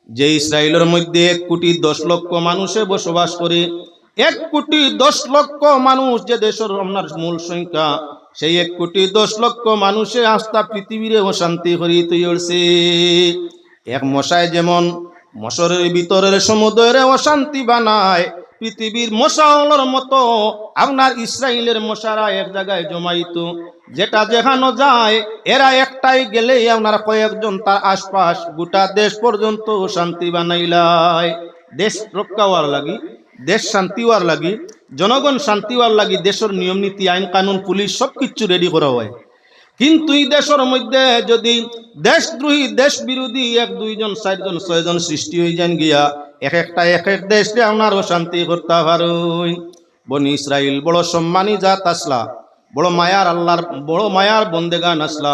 যে ইসরায়েলের মধ্যে 1,10,00,000 মানুষে বসবাস করে, 1,10,00,000 মানুষ যে দেশের আপনার মূল সংখ্যা, সেই 1,10,00,000 মানুষে আস্থা পৃথিবীরে অশান্তি করি তৈরছে। এক মশায় যেমন মশরের ভিতরের সমুদ্রে অশান্তি বানায়, পৃথিবীর মশাওয়ালার মতো আপনার ইসরায়েলের মশারা এক জায়গায় জমাইত, যেটা যেখানে যায় এরা একটাই গেলেই আপনার কয়েকজন তার আশপাশ গোটা দেশ পর্যন্ত শান্তি বানাইলাই। দেশ রক্ষা হওয়ার লাগি, দেশ শান্তি হওয়ার লাগি, জনগণ শান্তি হওয়ার লাগি দেশের নিয়ম নীতি আইন কানুন পুলিশ সব কিছু রেডি করা হয়। কিন্তু এই দেশের মধ্যে যদি দেশদ্রোহী দেশ বিরোধী 1, 2 জন 4 জন 6 জন সৃষ্টি হয়ে যান গিয়া এক এক দেশে আপনার অশান্তি করতে পারুন। বনি ইসরাইল বড় সম্মানী জাত আসলা, বড় মায়ার আল্লাহর বড় মায়ার বন্দেগান আসলা।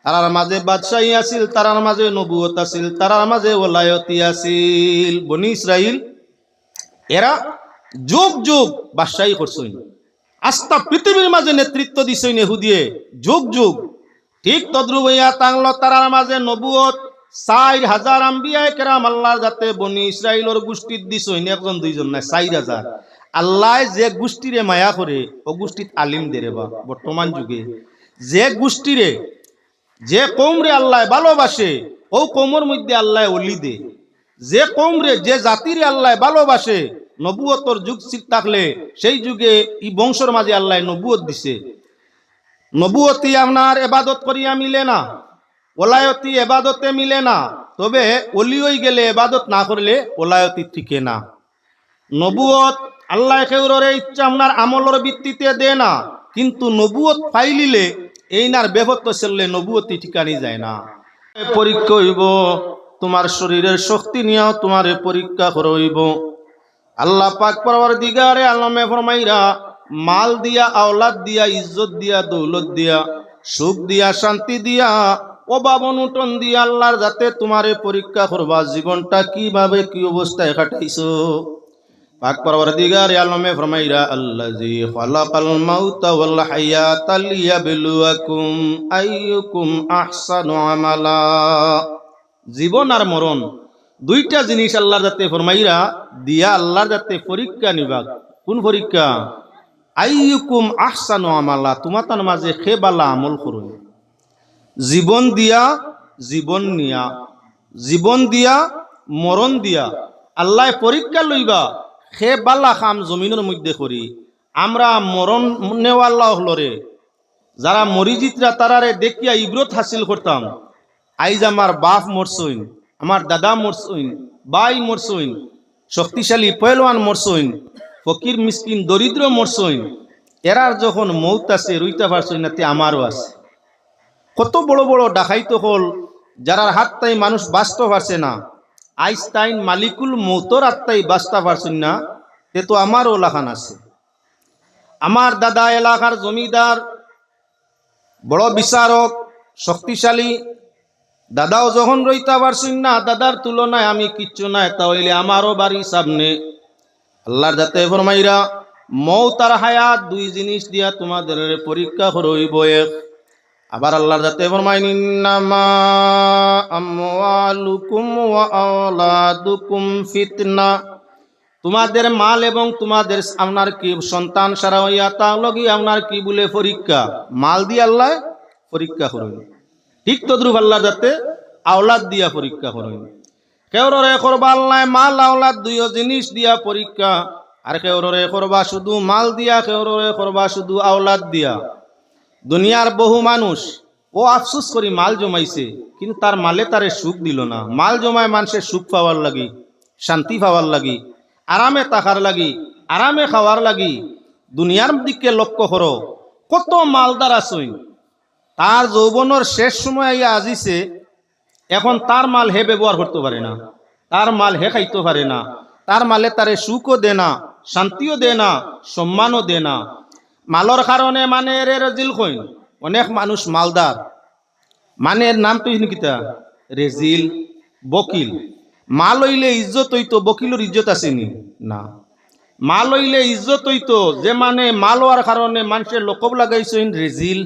তারার মাঝে বাদশাহী আছিল, তারার মাঝে নবুয়ত আছিল, তারার মাঝে ওলায়তি আছিল। বনি ইসরাইল এরা যুগ যুগ বাদশাহী করছেন, আস্থা পৃথিবীর মাঝে নেতৃত্ব দিছেন ইহুদিয়ে যুগ যুগ। ঠিক তদ্রুপ হইয়া তাংল তারার মাঝে নবুয়ত 4,000 আম্বিয়ায়ে কেরাম আল্লাহর যাতে বনি ইসরাইলের গোষ্ঠীর দিছেন, 1 জন 2 জন না, 4,000। আল্লাহ যে গোষ্ঠীরে মায়া করে ও গোষ্ঠীত আলিম দেরে বা বর্তমান যুগে যে গোষ্ঠীরে যে কৌমরে আল্লাহ ভালোবাসে ও কৌমের মধ্যে আল্লাহ অলি দে। যে কৌমরে যে জাতিরে আল্লাহ ভালোবাসে নবুয়তর যুগ থাকলে সেই যুগে এই বংশের মাঝে আল্লাহ নবুয়ত দিছে। নবুয়তি আপনার এবাদত করিয়া মিলে না, ওলায়তি এবাদতে মিলে না, তবে অলি হয়ে গেলে এবাদত না করলে ওলায়তি ঠিকে না। নবুয়ত আল্লাহ কেউরে ইচ্ছা আপনার আমলের ভিত্তিতে দে না, কিন্তু নবুয়ত ফাইলিলে এই নার বেভত্ব চললে নবুয়তি ঠিকানি যায় না। পরীক্ষা হইব, তোমার শরীরের শক্তি নিয়েও তোমার পরীক্ষা করইব। আল্লাহ পাক পরওয়ারদিগারে আলমে ফরমাইরা মাল দিয়া, আওলাদ দিয়া, ইজ্জত দিয়া, দৌলত দিয়া, সুখ দিয়া, শান্তি দিয়া, অভাব অনটন দিয়া আল্লাহর যাতে তোমারে পরীক্ষা করবা জীবনটা কিভাবে কি অবস্থায় কাটাইছো। পাক পরওয়ারদিগারে আলমে ফরমাইরা আল্লাযী খালাকাল মাউতা ওয়াল হায়াতা লিয়াবলুয়াকুম আইয়ুকুম আহসানু আমালা। জীবন আর মরণ দুইটা জিনিস আল্লাহর যাতে ফরমাইরা দিয়া আল্লাহর যাতে পরীক্ষা নিবা। কোন পরীক্ষা? আইয়ুকুম আহসানু আমালা, তোমার মাঝে খে বালা আমল করুন। জীবন দিয়া, জীবন নিয়া, জীবন দিয়া, মরণ দিয়া আল্লাহ পরীক্ষা লইবা খে বালা খাম জমিনের মধ্যে করি। আমরা মরণ নেওয়াল্লা হলরে যারা মরিজিতরা তারারে দেখিয়া ইব্রত হাসিল করতাম। আইজ আমার বাপ মরছইন, আমার দাদা মরছইন, ভাই মরছইন, শক্তিশালী পয়লওয়ান মরছইন, ফকির মিসকিন দরিদ্র মরছইন। এরার যখন মৌত আছে রইতে পারছইন না, তে আমারও আছে। কত বড় বড় ডাকাইত হল যারার হাত তাই মানুষ বাঁচতে পারছে না, আইনস্টাইন মালিকুল মৌতর আত্মাই বাঁচতে পারছেন না, তে তো আমারও লাখান আছে। আমার দাদা এলাকার জমিদার, বড় বিচারক, শক্তিশালী, দাদাও যখন রইতে পারছেন না, দাদার তুলনায় আমি কিচ্ছু নাই, তাহলে আমারও বাড়ি সামনে। আল্লাহর যাতে ফরমাইরা মৌত আর হায়াত দুই জিনিস দিয়া তোমাদের পরীক্ষা করইব এক। আবার আল্লাহর যাতে ফরমাইন ইন্নামা আমওয়ালুকুম ওয়া আওলাদুকুম ফিতনা, তোমাদের মাল এবং তোমাদের আপনার কি সন্তান সারা হইয়া তা লগি আপনার কি বলে পরীক্ষা। মাল দিয়ে আল্লাহ পরীক্ষা করইন, ঠিক তদ্রুপ আল্লাহ যাতে আওলাদ দিয়া পরীক্ষা করইন। কেউরে করবা আল্লাহ মাল আওলাদ দুইও জিনিস দিয়া পরীক্ষা, আর কেউরে করবা শুধু মাল দিয়া, কেউরে করবা শুধু আওলাদ দিয়া। দুনিয়ার বহু মানুষ ও আফসোস করি মাল জমাইছে, কিন্তু তার মালে তারে সুখ দিল না। মাল জমায় মানুষের সুখ পাওয়ার লাগি, শান্তি পাওয়ার লাগি, আরামে থাকার লাগি, আরামে খাওয়ার লাগি। দুনিয়ার দিকে লক্ষ্য করো, কত মালদার আসইন, তার যৌবনের শেষ সময় আইয়া আজিছে, এখন তার মাল হে ব্যবহার করতে পারে না, তার মাল হে খাইতে পারে না, তার মালে তারে সুখও দে না, শান্তিও দে না, সম্মানও দে না। মালর কারণে মানে এর রেজিল কইন। অনেক মানুষ মালদার, মানের নাম তো কিতা রেজিল, বকিল। মাল হইলে ইজ্জত হইতো, বকিলের ইজ্জত আসেনি না। মাল হইলে ইজ্জত হইতো, যে মানে মাল হওয়ার কারণে মানুষের লকব লাগাইছেন রেজিল,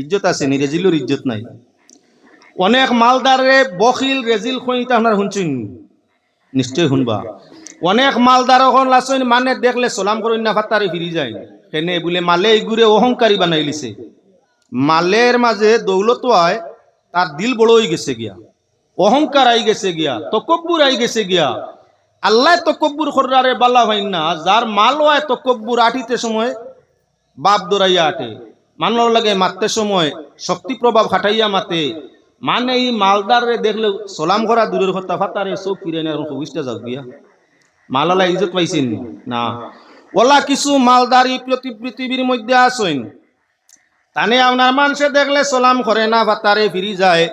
ইজ্জত আসেনি, রেজিলের ইজ্জত নাই। অনেক মালদারে বকিল রেজিল কইতা আপনার শুনছেন, নিশ্চয় শুনবা। অনেক মালদার এখন লাসইন মানে দেখলে সালাম করেন না ফাতারে ফিরি যায় কেনে বলে মালে এইগুরে অহংকারী বানাই লিছে। মালের মাঝে দৌলত হয়, তার দিল বড় হয়ে গেছে গিয়া, অহংকার আই গেছে গিয়া, তকব্বুর আই গেছে গিয়া। আল্লাহ তকব্বুর খররারে বালা ভাই না, যার মাল হয় তকব্বুর আটিতে সময় বাপ দৌড়াইয়া আটে, মানলার লাগে মারতে সময় শক্তি প্রভাব খাটাইয়া মাতে। মানে এই মালদারে দেখলে সালাম করা দূরের কথা, ফাতারে চোখ ফিরে না হুইসটা যাও গিয়া। মালালা ইজ্জত পাইছেন না? ওলা কিছু মালদারি পৃথিবীর মধ্যে আসেন, তানে আপনার মানুষে দেখলে সালাম করে না, ফাতারে ফিরি যায়।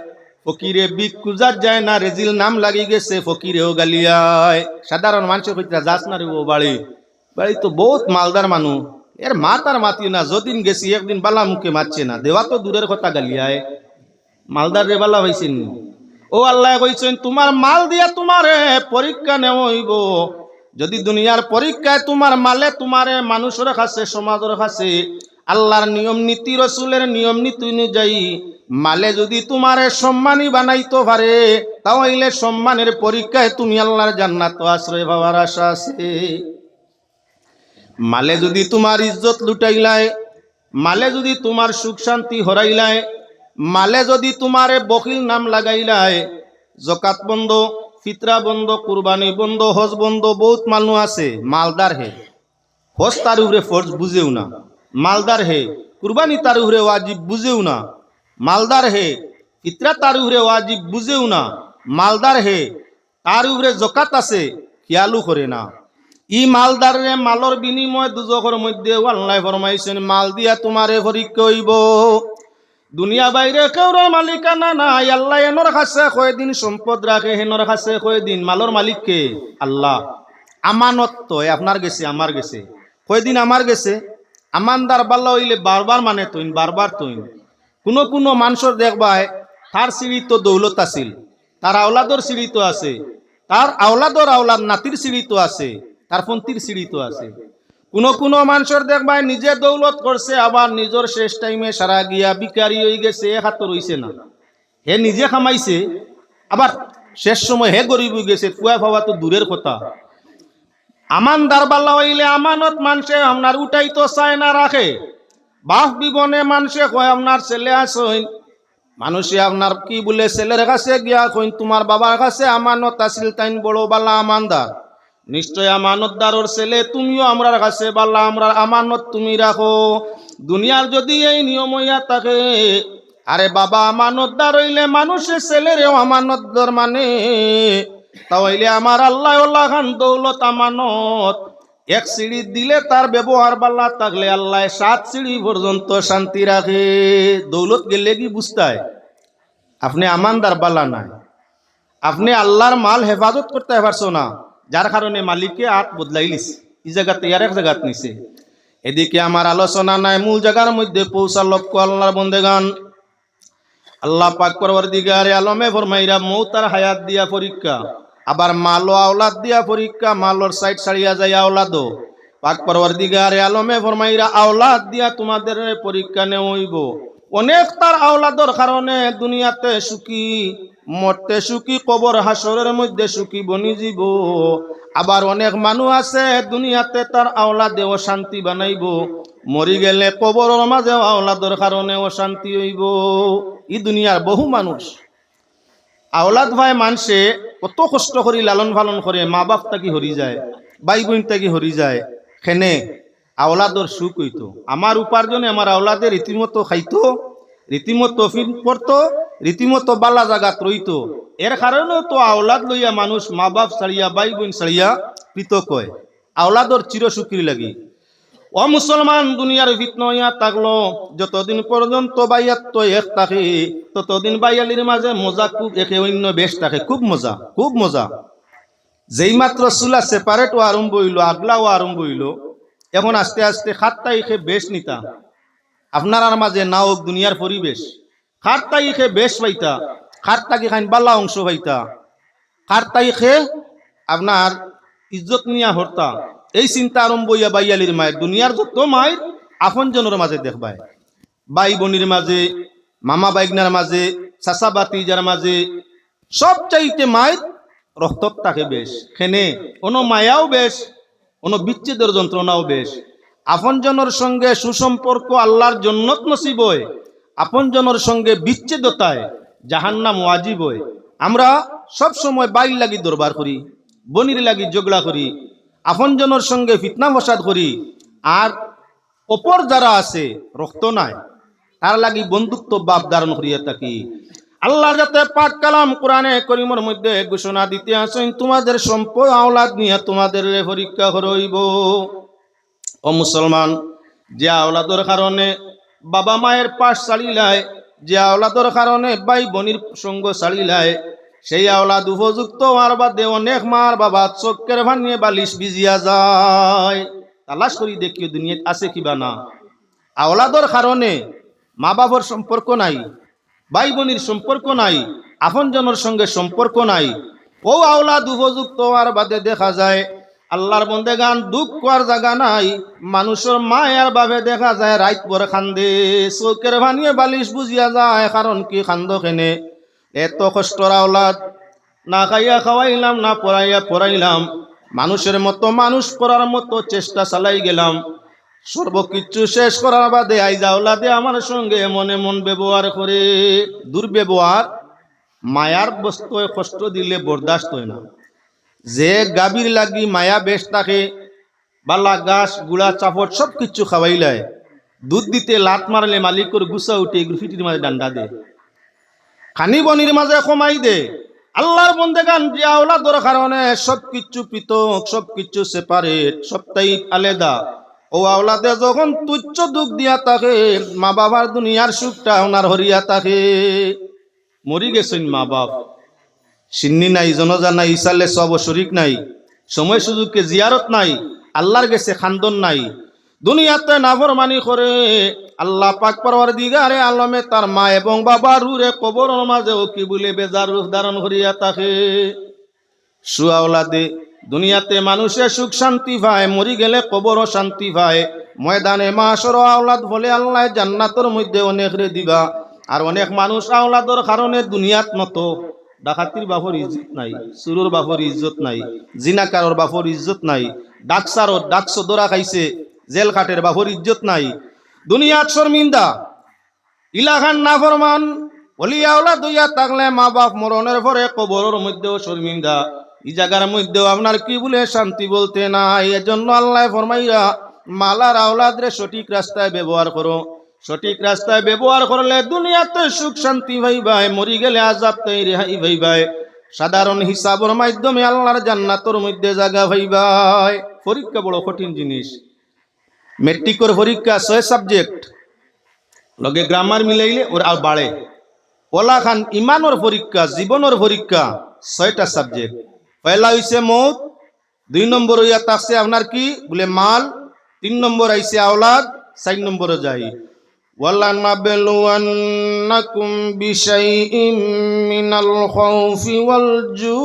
ফকিরে বিক কুজাত যায় না, রেজিল নাম লাগি গেছে, ফকিরেও গালিয়ায়। সাধারণ মানুষের কইতা যাস না রে ও বাড়ি, বাড়ি তো বহুত মালদার মানুষ, এর মাত আর মাতি না, যদিন গেছি একদিন বালা মুখে মারছে না, দেওয়া তো দূরের কথা গালিয়ায়। মালদার রে বালা হয়েছেন। ও আল্লাহ কইছেন তোমার মাল দিয়া তোমারে পরীক্ষা নেওয়া হইব। যদি দুনিয়ার পরীক্ষায় তোমার মালে তোমারে মানুষের কাছে, সমাজের কাছে আল্লাহর নিয়ম নীতি রসুলের নিয়ম নীতি অনুযায়ী মালে যদি তোমারে সম্মানী বানাইতে পারে, তাহলে সম্মানের পরীক্ষায় তুমি আল্লাহর জান্নাত আশ্রয় পাওয়ার আশা আছে। মালে যদি তোমার ইজ্জত লুটাইলায়, মালে যদি তোমার সুখ শান্তি হরাইলায়, মালে যদি তোমারে বকিল নাম লাগাইলায়, জকাত বন্ধ, ফিতরা বন্ধ, কুরবানি বন্ধ, হজ বন্ধ, বহুত মানুষ আছে মালদার হে। হজ তার উপরে ফরজ বুঝেও না, মালদার হে। কুরবানি তার উপরে ওয়াজিব বুঝেও না, মালদার হে। ফিতরা তার উপরে ওয়াজিব বুঝেও না, মালদার হে। তার উপরে জকাত আছে, খেয়ালও করে না। ই মালদার রে মালর বিনিময় দুজখের মধ্যে আল্লাহ ফরমাইছেন মাল দিয়া তোমারে পরীক্ষা হইব। দুনিয়া বাইরে কেউর মালিকানা নাই, আল্লাহ এনর কাছে কয়দিন সম্পদ রাখে, হেনর কাছে কয়দিন। মালর মালিককে আল্লাহ। আমানত তো আপনার গেছে, আমার গেছে, কয়দিন আমার গেছে। আমানদার বাল্লা হইলে বারবার মানে তৈন, বারবার তৈন। কোনো কোনো মানুষের দেখবায় তার সিঁড়ি তো দৌলত আছিল, তার আওলাদর সিঁড়ি তো আছে, তার আওলাদর আওলাদ নাতির সিঁড়ি তো আছে, তার পন্থীর সিঁড়ি তো আছে। কোনো কোনো মানুষের দেখবায় নিজে দৌলত করছে, আবার নিজের শেষ টাইমে সারা গিয়া বিকারি হয়ে গেছে, এক হাত রইছে না। হে নিজে খামাইছে, আবার শেষ সময় হে গরিব হয়ে গেছে, কুয়া পাওয়া তো দূরের কথা। আমানদার বাল্লা হইলে আমানত মানুষে আপনার উঠাই তো চায় না, রাখে। বাপ বিবনে মানুষে কয় আপনার ছেলে আসইন, মানুষে আপনার কি বলে ছেলের কাছে গিয়া কইন তোমার বাবার কাছে আমানত আসিল, তাইন বড় বালা আমানদার। নিশ্চয় আমানতদারর ছেলে তুমিও আমরার কাছে বালা, আমরার আমানত তুমি রাখো। দুনিয়ার যদি এই নিয়ম হইয়া থাকে, আরে বাবা আমানতদার হইলে মানুষের ছেলেরেও আমানতদার মানে, তাহলে আমার আল্লাহ আল্লাহ খান দৌলত আমানত। এক সিঁড়ি দিলে তার ব্যবহার বালা থাকলে আল্লাহ 7 সিঁড়ি পর্যন্ত শান্তি রাখে। দৌলত গেলে কি বুঝতায় আপনি আমানদার বালা নাই, আপনি আল্লাহর মাল হেফাজত করতে পারছো না, যার কারণে মালিককে হাত বদলাইলিস, এই জায়গাতে আর এক জায়গাত নিছে। এদিকে আমার আলোচনা নাই, মূল জায়গার মধ্যে পৌঁছা লক্ষ্য আল্লাহর বন্দেগান। আল্লাহ পাক পরওয়ারদিগারে আলমে ফরমাইরা মৌত আর হায়াত দিয়া পরীক্ষা, আবার মাল ও আওলাদ দিয়া পরীক্ষা। মালর সাইড ছাড়িয়া যায় আওলাদও। পাক পরওয়ারদিগারে আলমে ফরমাইরা আওলাদ দিয়া তোমাদের পরীক্ষা নেওয়া হইব। অনেক তার আওলাদর কারণে দুনিয়াতে সুখী, মরতে সুখী, কবর হাসরের মধ্যে সুখী বনি যাব। আবার অনেক মানুষ আছে দুনিয়াতে তার আওলাদে অশান্তি বানাইব, মরি গেলে কবরের মাঝে আওলাদর কারণে অশান্তি হইব। এই দুনিয়ার বহু মানুষ আওলাদ ভাই মানুষে কত কষ্ট করি লালন পালন করে, মা বাপ তাকি হরি যায়, ভাই বোন তাকি হরি যায়, খেনে আওলাদর সুখ হইতো। আমার উপার্জনে আমার আওলাদের রীতিমতো খাইতো, রীতিমতো ফিন পড়তো, রীতিমতো বালা জাগাত রইতো। এর কারণেও তো আওলাদ লইয়া মানুষ মা বাপ ছাড়িয়া, ভাই বোন ছাড়িয়া পৃথক হয়। আওলাদর চির সুখী লাগি। ও মুসলমান, দুনিয়ার ফিতনা হইয়া থাকলো, যতদিন পর্যন্ত বাইয়াত এক থাকে ততদিন বাইয়ালির মাঝে মজা খুব, একে অন্য বেশ থাকে, খুব মজা, খুব মজা। যেই মাত্র চুলা সেপারেটও আরম্ভ হইল, আগলাও আরম্ভ হইল, এখন আস্তে আস্তে 7 তারিখে বেশ নিতা আপনার মাঝে না হোক দুনিয়ার পরিবেশ। 7 তারিখে বেশ পাইতা, 7 তারিখে খান বালা অংশ পাইতা, 7 তারিখে আপনার ইজ্জত নিয়া হরতা। এই চিন্তা আরম্ভ হইয়া বাইয়ালির মায়ের, দুনিয়ার যত মায়ের আপন জনের মাঝে দেখবায়, ভাই বোনের মাঝে, মামা বাইগনার মাঝে, চাচা বাতিজার মাঝে, সব চাইতে মায়ের রক্তত থাকে বেশ, খেনে কোনো মায়াও বেশ, কোনো বিচ্ছেদের যন্ত্রণাও বেশ। আপনজনের সঙ্গে সুসম্পর্ক আল্লাহর জন্নত নসিব হয়, আপনজনের সঙ্গে বিচ্ছেদতায় জাহান্নাম ওয়াজিব হয়। আমরা সব সময় বাইর লাগি দরবার করি, বনির লাগি ঝগড়া করি, আপনজনের সঙ্গে ফিতনা ফসাদ করি, আর অপর যারা আছে রক্ত নাই তার লাগি বন্ধুত্ব বাপ ধারণ করিয়া থাকি। আল্লাহ যাতে পাক কালাম কোরআনে করিমের মধ্যে ঘোষণা দিতে আসেন, তোমাদের সম্পদ আওলাদ নিয়ে তোমাদের পরীক্ষা করইব। ও মুসলমান, যে আওলাদর কারণে বাবা মায়ের পাশ ছাড়িলায়, যে আওলাদর কারণে ভাই বোনির সঙ্গ ছাড়িলায়, সেই আওলাদ উপযুক্ত হওয়ার বাদে অনেক মার বাবা চক্কের ভাঙিয়ে বালিশ ভিজিয়া যায়। তালাশ করি দেখিও দুনিয়াত আছে কিবা না। আওলাদর কারণে মা বাবার সম্পর্ক নাই, ভাই বোনির সম্পর্ক নাই, আপনজনের সঙ্গে সম্পর্ক নাই, ও আওলাদ উপযুক্ত হওয়ার বাদে দেখা যায় আল্লাহর বন্দেগান দুঃখ করার জায়গা নাই। মানুষের মায়ার ভাবে দেখা যায় রাত ভর খান্দে, চৌকের ভানিয়ে বালিশ বুঝিয়া যায়। কারণ কি খান্দ কেনে? এত কষ্টর আওলাদ, না খাইয়া খাওয়াইলাম, না পড়াইয়া পড়াইলাম, মানুষের মতো মানুষ করার মতো চেষ্টা চালাই গেলাম, সর্বকিছু শেষ করার বাদে আইজ আওলাদে আমার সঙ্গে মনে মন ব্যবহার করে। দুর্ব্যবহার মায়ার বস্তু কষ্ট দিলে বরদাস্ত হয় না। যে গাভীর লাগি মায়া বেশ থাকে, বালা গাছ গুড়া চাপড় সব কিছু খাওয়াইলায়, দুধ দিতে লাত মারলে মালিকর গুছা উঠে গ্রুফিটির মাঝে ডান্ডা দে, খানি বনির মাঝে কমাই দে। আল্লাহর বন্দেগান যে আওলাদর কারণে সবকিছু পৃথক, সবকিছু সেপারেট, সবটাই আলাদা, ও আওলাদে যখন তুচ্ছ দুঃখ দিয়া থাকে, মা বাবার দুনিয়ার সুখটা ওনার হরিয়া থাকে। মরি গেছেন মা বাপ, সিন্নি নাই, জনজা নাই, ইসালে সব শরিক নাই, সময় সুযোগকে জিয়ারত নাই, আল্লাহর গেছে খান্দন নাই, দুনিয়াতে নাফরমানি করে। আল্লাহ পাক পরওয়ারদিগারে আলমে তার মা এবং বাবা রুরে কবরের মাঝেও কি বলে বেজার রূপ ধারণ করিয়া থাকে। সুআওলাদে দুনিয়াতে মানুষে সুখ শান্তি পায়, মরি গেলে কবরও শান্তি পায়। ময়দানে মাশর আওলাদ বলে আল্লাহ জান্নাতের মধ্যে অনেক রে দিবা। আর অনেক মানুষ আওলাদর কারণে দুনিয়াত মতো ডাকাতির বাপর ইজ্জত নাই, চুরুর বাপর ইজ্জত নাই, জিনাকারর বাপর ইজ্জত নাই, ডাকসারর ডাকসো দোরা খাইছে, জেল খাটের বাপর ইজ্জত নাই, দুনিয়াত শর্মিন্দা। ইলাখান নাফরমান বলিয়া আওলাদ হইয়া থাকলে মা বাপ মরণের পরে কবরের মধ্যেও শর্মিন্দা। এই জায়গার মধ্যেও আপনার কি বলে শান্তি বলতে নাই। এজন্য আল্লাহ ফরমাইয়া মালার আওলাদরে সঠিক রাস্তায় ব্যবহার করো। সঠিক রাস্তায় ব্যবহার করলে দুনিয়াতে সুখ শান্তি ভাইবাই, মরি গেলে আযাব তাই রেহাই ভাইবাই, সাধারণ হিসাবের মাধ্যমে আল্লাহর জান্নাতের মধ্যে জায়গা ভাইবাই। পরীক্ষা বড় কঠিন জিনিস। মেট্রিকের পরীক্ষা 6 সাবজেক্ট লগে গ্রামার মিলাইলে ওর আর বাড়ে। ওলা খান ইমানের পরীক্ষা, জীবনের পরীক্ষা 6টা সাবজেক্ট। পয়লা হইছে মৌত, 2 নম্বর হইয়া থাকছে আপনার কি বলে মাল, 3 নম্বর আইছে আওলাদ, 4 নম্বরে যাই ওয়ালানাবলুওয়ান্নাকুম বিশাইইম মিনাল খাউফি ওয়াল জু'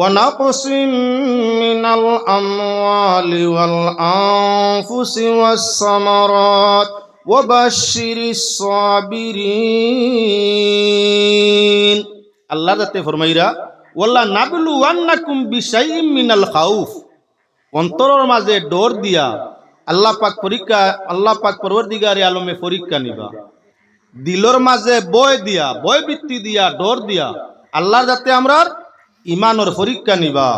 ونقص من الأموال والأنفس والثمرات وبشر الصابرين। আল্লাহ যাতে ফরমাইরা ওয়াল্লা নাবলুওয়ান্নাকুম বিশাইইম মিনাল খাউফ, অন্তরের মাঝে ডর দিয়া আল্লাহ পাক পরীক্ষা, আল্লাহ পাক পরওয়ারদিগারে আলমে পরীক্ষা নিবা। দিলর মাঝে বয় দিয়া, বয় বৃত্তি দিয়া, ডর দিয়া আল্লাহ যাতে আমরা ইমানের পরীক্ষা নিবা।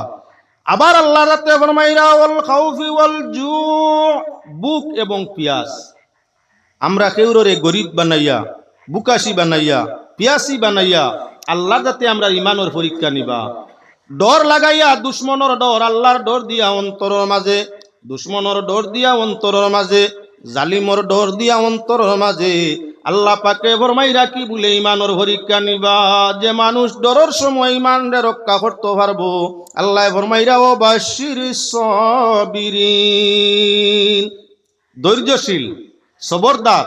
আবার আল্লাহ রাতে ফরমাইরা ওয়াল খাউফি ওয়াল জু', বুক এবং পিয়াস। আমরা কেউরে গরিব বানাইয়া, বুকাশি বানাইয়া, পিয়াসি বানাইয়া আল্লাহ যাতে আমরা ইমানের পরীক্ষা নিবা। ডর লাগাইয়া দুশ্মনের ডর, আল্লাহর ডর দিয়া অন্তরের মাঝে, দুশ্মনের ডর দিয়া অন্তরের মাঝে, জালিমর ডর দিয়া অন্তরের মাঝে আল্লাহ পাকে ফরমাইরা কি বলে ইমানের পরীক্ষা নিবা। যে মানুষ ডরের সময় ইমানরে রক্ষা করতে পারবো, আল্লাহ ফরমাইরা ও বাশিরিস সাবিরিন, ধৈর্যশীল সবরদার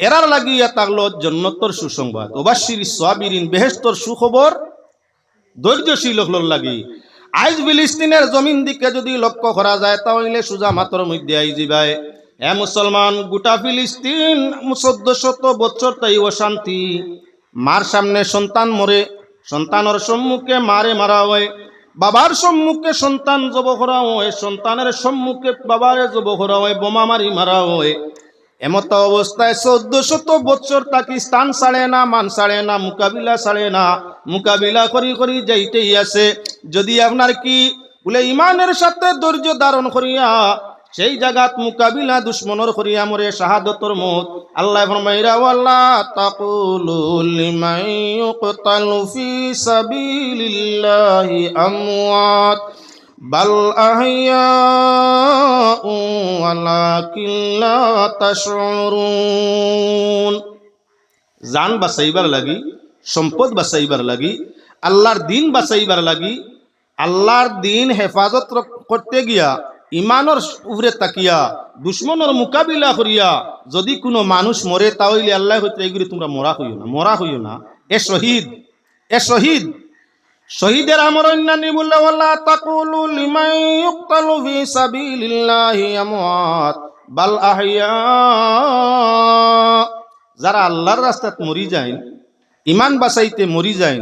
এরার লাগিয়া থাকলো জান্নাতের সুসংবাদ। ও বাশিরিস সাবিরিন, বেহেশতের সুখবর ধৈর্যশীল হলোর লাগি। আইজ ফিলিস্তিনের জমিন দিকে যদি লক্ষ্য করা যায় তাহলে সুজা মাতর মধ্যে আইজি ভাই এ মুসলমান, গোটা ফিলিস্তিন 1400 বছর তাই অশান্তি, মার সামনে সন্তান মরে, সন্তানের সম্মুখে মারে মারা হয়, বাবার সম্মুখে সন্তান জব করা হয়, সন্তানের সম্মুখে বাবারে জব করা হয়, বোমা মারি মারা হয়। এমত অবস্থায় 1400 বছর তাকে স্থান ছাড়ে না, মান ছাড়ে না, মোকাবিলা ছাড়ে না, মোকাবিলা করি করি যাইতেই আছে। যদি আপনার কি বলে ইমানের সাথে ধৈর্য ধারণ করিয়া সেই জায়গাত মোকাবিলা দুশ্মনর করিয়া মরে শাহাদতর মত, আল্লাহ ফরমাইরা ওয়ালা তাকুলু লিমান ইউকতালু ফি সাবিলিল্লাহি আমওয়াত বাল আহইয়াউ ওয়ালাকিন লা তাশউরুন। জান বাঁচাইবার লাগি, সম্পদ বাঁচাইবার লাগি, আল্লাহর দিন বাঁচাইবার লাগি, আল্লাহর দিন হেফাজত করতে গিয়া ইমানের উপরে তাকিয়া দুশ্মনের মোকাবিলা করিয়া যদি কোনো মানুষ মরে তাহলে আল্লাহ হইতে এগুলি তোমরা মরা হইও না, মরা হইও না, এ শহীদ, এ শহীদ। শহীদের আমর অন্যান্য বললে ওয়ালা তাকুলু লিমান ইউকতালু ফি সাবিলিল্লাহি আমওয়াত বাল আহইয়া। যারা আল্লাহর রাস্তাত মরি যায়, ইমান বাঁচাইতে মরি যায়,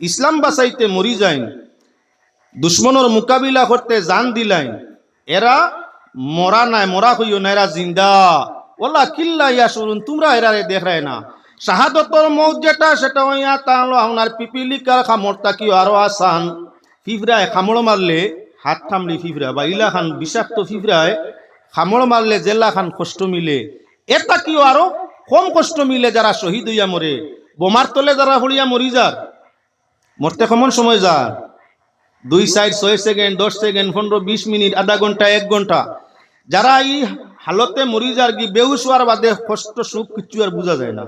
ইসলাম বাঁচাইতে মরি যায়, দুশ্মনের মোকাবিলা করতে জান দিলাইন, এরা মরা নাই, মরা হইও না, এরা জিন্দা। ওলা কিল্লা ইয়াসুরুন, তোমরা এরারে দেখায় না। শাহাদতর মৌত যেটা সেটা হইয়া তাহলে আপনার পিপিলিকার খামড়টা কি আরো আসান। ফিফরায় খামড় মারলে হাত থামলি ফিফরা বা ইলা খান বিষাক্ত ফিফরায় খামড় মারলে জেলা খান কষ্ট মিলে, এটা কি আরো কম কষ্ট মিলে যারা শহীদ হইয়া মরে। বোমার তলে যারা হলিয়া মরি যার, মরতে কমন সময় যার 2, 4, 6 সেকেন্ড, 10 সেকেন্ড, 15, 20 মিনিট, আধা ঘন্টা, 1 ঘন্টা, যারা এই হালতে মরি যার কি বেহুশ হওয়ার বাদে কষ্ট সুখ কিচ্ছু আর বোঝা যায় না।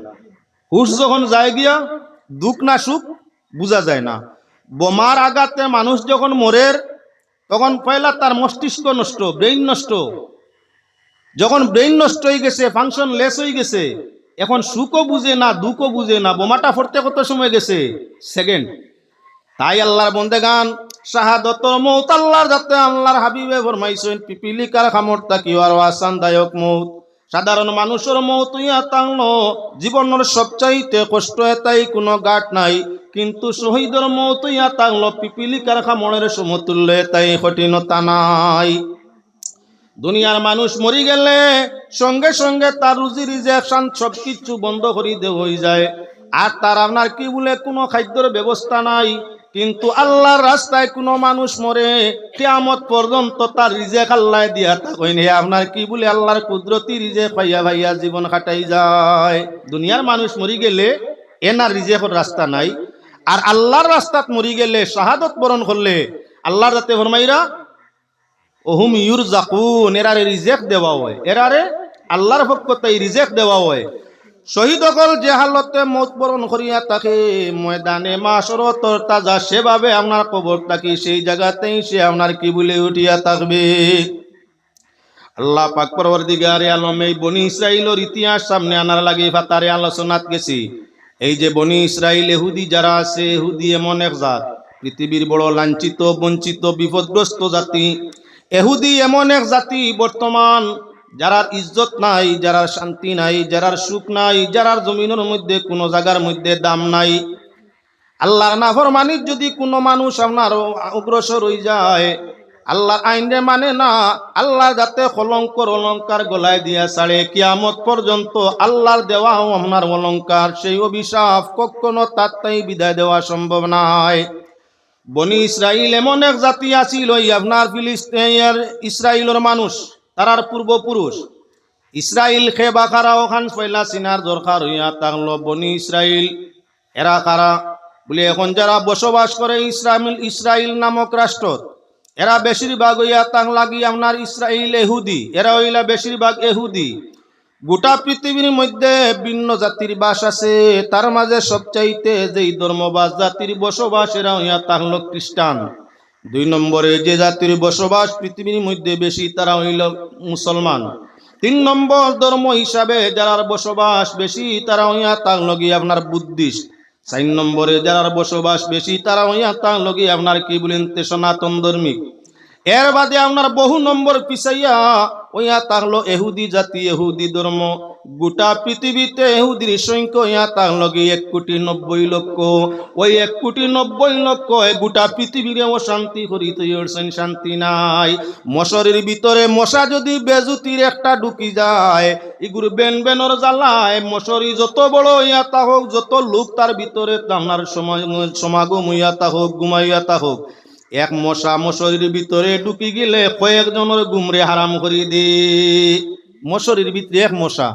হুশ যখন যায় গিয়া দুঃখ না সুখ বোঝা যায় না। বোমার আঘাতে মানুষ যখন মরের তখন পয়লা তার মস্তিষ্ক নষ্ট, ব্রেইন নষ্ট। যখন ব্রেইন নষ্ট হয়ে গেছে, ফাংশন লেস হয়ে গেছে, এখন সুখও বুঝে না, দুঃখও বুঝে না। বোমাটা ফুটতে কত সময় গেছে? সেকেন্ড। তাই আল্লাহর বন্দেগান শাহাদতর মৌত আল্লাহর যাতে আল্লাহর হাবিবে ফরমাইছেন পিপিলিকার খামড়টা কি আর আসানদায়ক মৌত। সাধারণ মানুষের মৌত ইয়া তাংলো জীবনের সবচাইতে কষ্ট, এটাই কোনো গাট নাই। কিন্তু শহীদের মৌত ইয়া তাংলো পিপিলিকার খামড়ের সমতুল্য, এটাই কঠিনতা নাই। দুনিয়ার মানুষ মরি গেলে সঙ্গে সঙ্গে তার রুজি রিজেকশন সবকিছু বন্ধ করে দেওয়া হয়ে যায়, আর তার আপনার কি বলে কোনো খাদ্যের ব্যবস্থা নাই। কিন্তু আল্লাহর রাস্তায় কোনো মানুষ মরে কিয়ামত পর্যন্ত তার রিজেক আল্লাহ দিয়া থাকেন, হে আপনার কি বলে আল্লাহর কুদরতি রিজেক ভাইয়া ভাইয়া জীবন কাটাই যায়। দুনিয়ার মানুষ মরি গেলে এনার রিজেকের রাস্তা নাই, আর আল্লাহর রাস্তাত মরি গেলে শাহাদত বরণ করলে আল্লাহর রাতে ফরমাইরা ওহুম ইউরজাকুন, এরারে রিজেক দেওয়া হয়, এরারে আল্লাহর পক্ষ থেকে রিজেক দেওয়া হয়। শহীদ সকল যে হালতে মত বরণ করিয়া তাকে ময়দানে মাশরতর তাজা সেভাবে আপনার কবর থাকি সেই জায়গাতেই সে আপনার কি বলে উঠিয়া থাকবে। আল্লাহ পাক পরওয়ারদিগারে আলম এই বনি ইসরাইলের ইতিহাস সামনে আনার লাগে ফাতারে আলোচনাত গেছি। এই যে বনি ইসরাইল ইহুদি যারা আছে, ইহুদি এমন এক জাত, পৃথিবীর বড় লাঞ্ছিত, বঞ্চিত, বিপদগ্রস্ত জাতি। ইহুদি এমন এক জাতি বর্তমান যারার ইজ্জত নাই, যারার শান্তি নাই, যারার সুখ নাই, যারার জমিনের মধ্যে কোনো জায়গার মধ্যে দাম নাই। আল্লাহর নাফরমানির যদি কোনো মানুষ আপনার অগ্রসর হয়ে যায়, আল্লাহর আইনে মানে না, আল্লাহ যাতে কলঙ্কর অলঙ্কার গলায় দিয়া ছাড়ে কিয়ামত পর্যন্ত আল্লাহর দেওয়া আপনার অলঙ্কার, সেই অভিশাপ কখনো তার তাই বিদায় দেওয়া সম্ভব নয়। বনি ইসরাইল এমন এক জাতি আছিল, ওই আপনার ফিলিস্তিনের ইসরাইলের মানুষ, তারার পূর্বপুরুষ ইসরাইল খেবা খারা ওখান পয়লা চিনার দরকার হইয়া থাকলো। বনি ইসরাইল এরা কারা বলে এখন যারা বসবাস করে ইসরাইল নামক রাষ্ট্র, এরা বেশিরভাগ হইয়া তাক লাগি আপনার ইসরাইল এহুদি, এরা হইলা বেশিরভাগ এহুদি। গোটা পৃথিবীর মধ্যে ভিন্ন জাতির বাস আছে, তার মাঝে সবচাইতে যেই ধর্মবাস জাতির বসবাস এরা হইয়া থাকলো খ্রিস্টান। 2 নম্বরে যে জাতির বসবাস পৃথিবীর মধ্যে বেশি তারা হইল মুসলমান। 3 নম্বর ধর্ম হিসাবে যারার বসবাস বেশি তারা হইয়া থাকলো গিয়ে আপনার বুদ্ধিস্ট। 4 নম্বরে যারার বসবাস বেশি তারা হইয়া থাকলো গিয়ে আপনার কি বলেন সনাতন ধর্মিক। এর বাদে আপনার বহু নম্বর পিছাইয়া হইয়া থাকলো এহুদি জাতি, এহুদি ধর্ম। গোটা পৃথিবীতে ইহুদির সংখ্যা ইয়া তার লগে 1,90,00,000 ওই 1,90,00,000 গোটা পৃথিবীরে অশান্তি করি তৈরছেন, শান্তি নাই। মশারির ভিতরে মশা যদি বেজুতির একটা ঢুকি যায়, ইগুর বেন বেনর জ্বালায় মশারি যত বড় ইয়াতা হোক, যত লোক তার ভিতরে আপনার সমাগম ইয়াতা হোক, ঘুমাইয়াতা হোক, এক মশা মশারির ভিতরে ঢুকি গেলে কয়েকজনের গুমরে হারাম করি দে। মশারির ভিতরে এক মশা,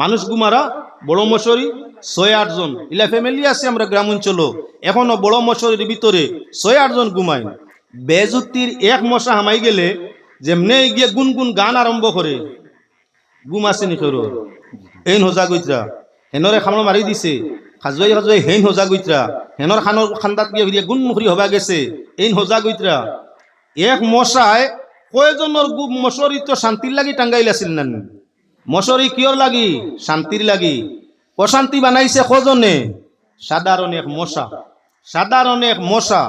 মানুষ গুমারা বড় মশারি 6-8 জন, ইলা ফ্যামিলি আছে আমরা গ্রাম অঞ্চল, এখনো বড় মশারির ভিতরে 6-8 জন ঘুমায়। বেজুতির এক মশা হামাই গেলে যেমনে গিয়ে গুনগুন গান আরম্ভ করে, গুম আছে নি কেউ এই হোজা গৈত্রা হেনরে খামড় মারি দিছে, খাজুয়াই খাজুয়াই হেন হোজা গৈত্রা, হেনর খানোর খান্দাত গিয়ে গুন মুখরি হবা গেছে এই হোজা গৈত্রা। এক মশায় কয়জনের মশারি তো শান্তির লাগি টাঙ্গাইল আছিল না, মশারি কিয়র লাগি? শান্তির লাগি। অশান্তি বানাইছে কজনে? সাধারণ এক মশা, সাধারণ এক মশা।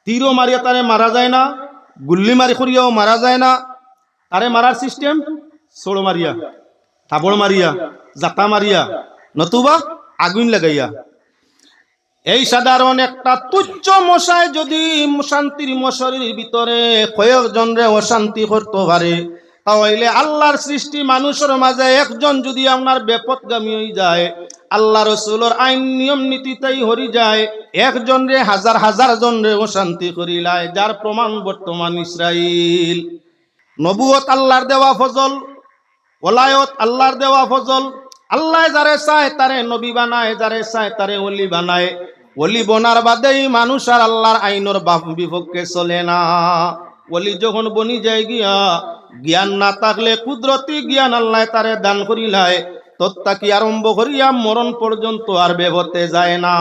তীরও মারিয়া তারে মারা যায় না, গুল্লি মারি করিয়াও মারা যায় না। তারে মারার সিস্টেম ছোড় মারিয়া, থাবড় মারিয়া, জাতা মারিয়া, নতুবা আগুন লাগাইয়া। এই সাধারণ একটা তুচ্ছ মশায় যদি শান্তির মশারির ভিতরে কয়েকজনরে অশান্তি করতে পারে, তাহলে আল্লাহর সৃষ্টি মানুষের মাঝে একজন যদি আপনার বেপথগামী হয়ে যায়, আল্লাহ রসুলের আইন নিয়ম নীতিতেই হরি যায়, একজনরে হাজার হাজার জনরে অশান্তি করিলায়, যার প্রমাণ বর্তমান ইসরাইল। নবুয়ত আল্লাহর দেওয়া ফজল, ওলায়ত আল্লাহর দেওয়া ফজল। আল্লাহ যারে চায় তারে নবী বানায়, যারে চায় তারে ওলি বানায়। ওলি বনার বাদেই মানুষ আর আল্লাহর আইনের বিপক্ষে চলে না। ওলি যখন বনি যায় গিয়া, জ্ঞান না থাকলে কুদরতি জ্ঞান আল্লাহ তারে দান করিলায়, তত্তাকি আরম্ভ করিয়া মরণ পর্যন্ত আর বেভতে যায় না।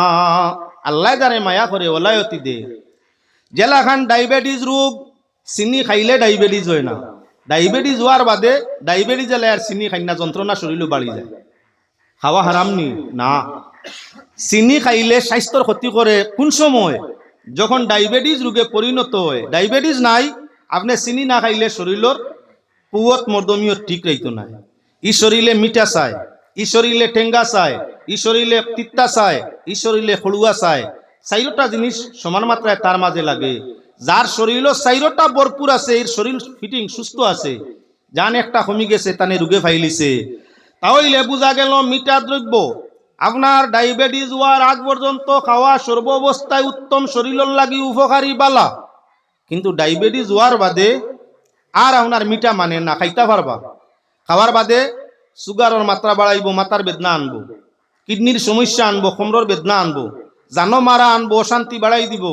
আল্লাহ যারে মায়া করে ওলায়তি দে। জেলাখান ডায়াবেটিস রোগ, চিনি খাইলে ডায়াবেটিস হয় না, ডায়াবেটিস হওয়ার বাদে ডায়াবেটিস এলে আর চিনি খাই না, যন্ত্রণা শরীরও বাড়ি যায়। খাওয়া হারাম নি না, চিনি খাইলে স্বাস্থ্যর ক্ষতি করে। কোন সময়? যখন ডায়াবেটিস রোগে পরিণত হয়। ডায়াবেটিস নাই, আপনি চিনি না খাইলে শরীরের পুয়ত মর্দমীয় ঠিক রইতো না। ই শরীরে মিঠা চায়, ই শরীরে টেঙ্গা চায়, ই শরীরে তিত্তা চায়, ই শরীরে খড়ুয়া চায়। 4টা জিনিস সমান মাত্রায় তার মাঝে লাগে। যার শরীরও 4টা ভরপুর আছে, এর শরীর ফিটিং সুস্থ আছে, যান একটা কমি গেছে তানে রোগে ফাইলিছে। তাহলে বোঝা গেল মিঠা দ্রব্য আপনার ডায়াবেটিস হওয়ার আগ পর্যন্ত খাওয়া সর্বাবস্থায় উত্তম, শরীরের লাগি উপকারী বালা। কিন্তু ডায়াবেটিস হওয়ার বাদে আর আপনার মিঠা মানে না, খাইতে পারবা। খাওয়ার বাদে সুগারের মাত্রা বাড়াইব, মাথার বেদনা আনবো, কিডনির সমস্যা আনবো, কোমরের বেদনা আনবো, জানো মারা আনবো, অশান্তি বাড়াই দিব।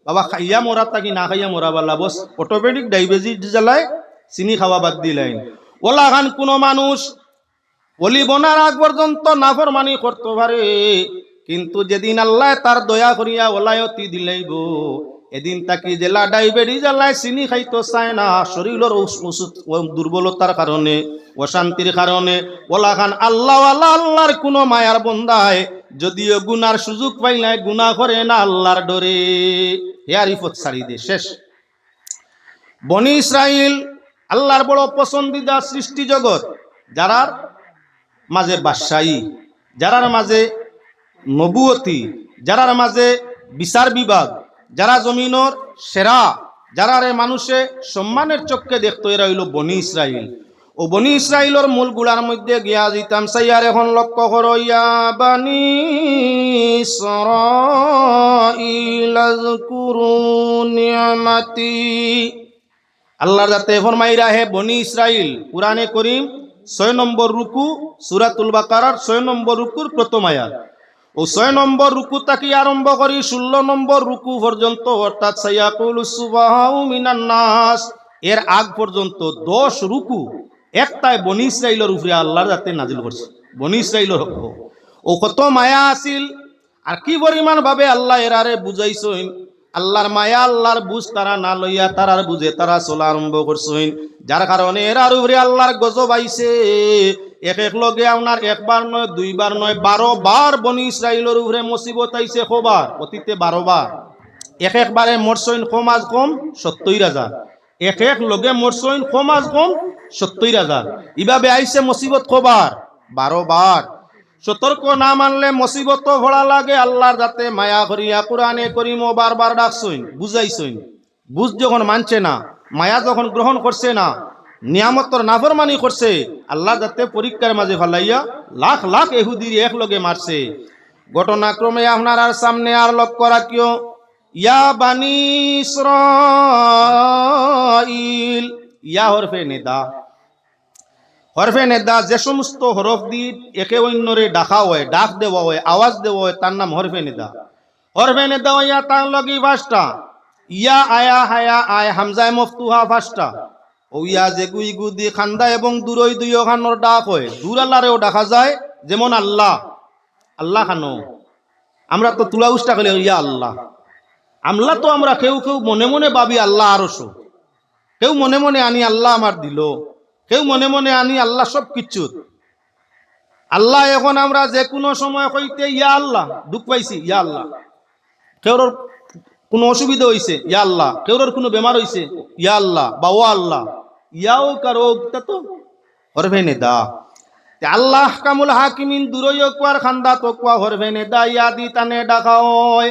বাবা খাইয়া মরা থাকি না খাইয়া মরা বালা, বস অটোমেটিক ডায়াবেটিস জ্বালায় চিনি খাওয়া বাদ দিলেন। ওলা খান কোনো মানুষ অলি বনার আগ পর্যন্ত নাফরমানি করতে পারে, কিন্তু যেদিন আল্লাহ তার দয়া করিয়া ওলায়তি দিলেইব, এদিন তাকে জেলা ডায়াবেটিস জ্বালায় চিনি খাইতে চায় না। শরীরের দুর্বলতার কারণে, অশান্তির কারণে ওলা খান আল্লাহ আল্লাহর কোনো মায়ার বন্দায় যদিও গুনার সুযোগ পাইলে গুনাহ করে না, আল্লাহর ডরে হেয়ার ইফত ছাড়ি দে শেষ। বনি ইসরাইল আল্লাহর বড় পছন্দিদা সৃষ্টি জগৎ, যারার মাঝে বাদশাহী, যারার মাঝে নবুয়তি, যারার মাঝে বিচার বিভাগ, যারা জমিনের সেরা, যারারে মানুষে সম্মানের চক্ষে দেখতো, এরা হইল বনি ইসরাইল। ও বনি ইসরাইলের মূল গুলার মধ্যে গিয়া দিতাম সাইয়ার এখন লক্ষ্য করো, ইয়া বানি ইসরাইল আযকুরু নি'মাতি। আল্লাহর যাতে ফরমাইরা হে বনি ইসরাইল। কুরআনে করিম 6 নম্বর রুকু, সূরাতুল বাকারার 6 নম্বর রুকুর প্রথম আয়াত। ও 6 নম্বর রুকু থেকে আরম্ভ করি 16 নম্বর রুকু পর্যন্ত, অর্থাৎ সায়াকুলুস সুবহাউ মিনান নাস, এর আগ পর্যন্ত 10 রুকু একটাই বনি ইসরাইলের উপরে আল্লাহর যাতে নাজিল করছে। বনি ইসরাইলের ও কত মায়া আছিল, আর কি পরিমাণ ভাবে আল্লাহ এরারে বুঝাইছেন। আল্লাহর মায়া, আল্লাহর বুঝ তারা না লইয়া তারার বুঝে তারা চলা আরম্ভ করছেন, যার কারণে এরার উপরে আল্লাহর গজব আইছে। এক এক লগে আপনার একবার নয়, দুইবার নয়, 12 বার বনি ইসরাইলের উপরে মুসিবত আইছে। খবর অতীতে 12 বার। এক একবারে মরছইন কম আজ কম 70,000, এক এক লগে মরছইন কম আজ কম 70,000। এভাবে আইছে মুসিবত খবর। 12 বার। সতর্ক না মানলে মুসিবত ভরা লাগে। আল্লাহর যাতে মায়া করিয়া কোরআনে করিম বারবার ডাকছইন, বুঝাইছইন। বুঝ যখন মানছে না, মায়া যখন গ্রহণ করছে না, নিয়ামতর নাফরমানি করছে, আল্লাহ যাতে পরীক্ষার মাঝে ফেলাইয়া লাখ লাখ ইহুদির এক লগে মারছে। ঘটনাক্রমে আপনার আর সামনে আর লক্ষ্য রাখিও, ইয়া বানি ইসরাইল, ইয়া হরফে নেদা। হরফে নেদা যে সমস্ত হরফ দিয়ে একে অন্যরে ডাকা হয়, ডাক দেওয়া হয়, আওয়াজ দেওয়া হয়, তার নাম হরফে নেদা। হরফে নেদা ইয়া তার লগি পাঁচটা, ইয়া আয়া হায়া আয় হামজায় মফতুহা পাঁচটা। ও ইয়া যে গুই গুদি খান্দা এবং দূরই দুই খানোর ডাক হয়, দূর আল্লাহরেও ডাকা যায়, যেমন আল্লাহ, আল্লাহ খানো। আমরা তো তুলা উষ্টা করলে ইয়া আল্লাহ। আমলা তো আমরা কেউ কেউ মনে মনে ভাবি আল্লাহ আরশো, কেউ মনে মনে আনি আল্লাহ আমার দিল, কেউ মনে মনে আনি আল্লাহ সব কিছু। আল্লাহ এখন আমরা যে কোনো সময় কইতে ইয়া আল্লাহ, দুঃখ পাইছি ইয়া আল্লাহ, কেউর কোনো অসুবিধা হইছে ইয়া আল্লাহ, কেউর কোনো বেমার হইছে ইয়া আল্লাহ, বাও আল্লাহ, ইয়াও কারো তো হরফে নেদা। আল্লাহ কামুল হাকিমিন দূরই কুয়ার খান্দা তো কুয়া হরফে নেদা ইয়া দি তানে ডাকা হয়।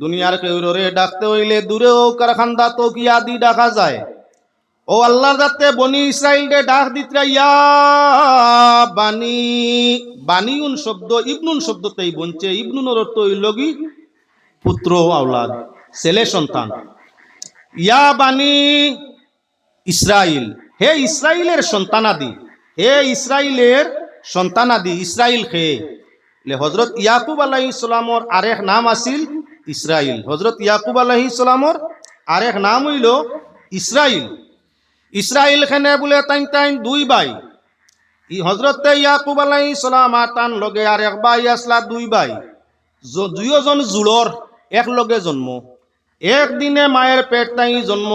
দুনিয়ার কেউরে ডাকতে হইলে দূরেও কার খান্দা তো কিয়া দি ডাকা যায়। ও আল্লাহর যাতে বনি ইসরাইলকে ডাক দিতরা ইয়া বানি, বানিউন শব্দ ইবনুন শব্দতেই বনছে। ইবনুনের অর্থ হইল কি পুত্র, আওলাদ, ছেলে সন্তান। ইয়া বানি ইসরাইল, হে ইসরাইলের সন্তানাদি, হে ইসরাইলের সন্তানাদি। ইসরাইল খে হজরত ইয়াকুব আলাইহিস সালামর আরেক নাম আছিল ইসরাইল। হজরত ইয়াকুব আলাইহিস সালামর আরেক নাম হইল ইসরাইল। ইসরাইল খানে বলে তাইন তাইন দুই ভাই। হজরত ইয়াকুব আলাইহিস সালাম আর তান লগে আর এক ভাই আসলা, দুই ভাই, দুইজন জুলর এক লগে জন্ম। একদিনে মায়ের পেট তাই জন্ম,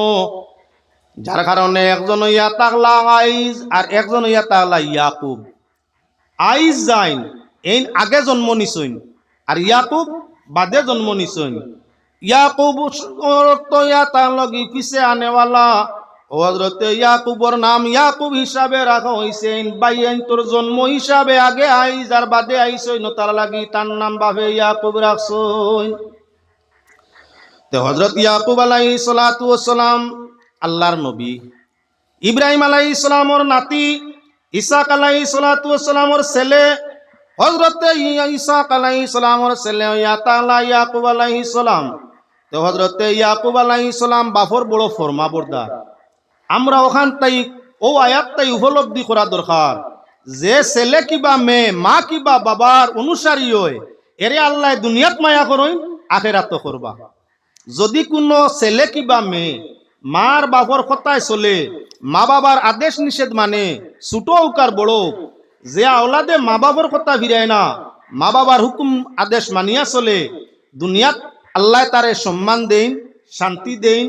যার কারণে একজন ইয়া তাকলা আইজ আর একজন ইয়া তাকলা ইয়াকুব। আইজ যাইন এই আগে জন্ম নিছইন আর ইয়াকুব বাদে জন্ম নিছইন। ইয়াকুব ইয়া তার লগি পিছে আনেওয়ালা। হযরত ইয়াকুবর নাম ইয়াকুব হিসাবে রাখা হইছে। বাইন তোর জন্ম হিসাবে আগে আইজ আর বাদে আইছইন, তার লাগি তার নাম বাবে ইয়াকুব রাখছইন। তে হযরত ইয়াকুব আলাইহিস সালাতু ওয়াস সালাম আল্লাহর নবী, ইব্রাহিম আলাইহিস সালামর নাতি, ইসাক আলাইহিস সালাতু ওয়াস সালামর ছেলে। হযরত ইসাক আলাইহিস সালামর ছেলে ইয়া তাআলা ইয়াকুব আলাইহিস সালাম। তো হযরত ইয়াকুব আলাইহিস সালাম বাফর বড় ফরমাবরদার। আমরা ওখান তাই ও আয়াতটাই উপলব্ধি করা দরকার, যে ছেলে কিবা মেয়ে, মা কিবা বাবার অনুসারী হয়, এরে আল্লাহ দুনিয়াত মায়া করইন, আখিরাত করবা। যদি কোনো ছেলে কিবা মেয়ে মার বাবার কথায় চলে, মা বাবার আদেশ নিষেধ মানে, ছোট উকার বড়, যে আওলাদে মা বাবার কথা ফিরায় না, মা বাবার হুকুম আদেশ মানিয়া চলে, দুনিয়াত আল্লাহ তারে সম্মান দেন, শান্তি দেন,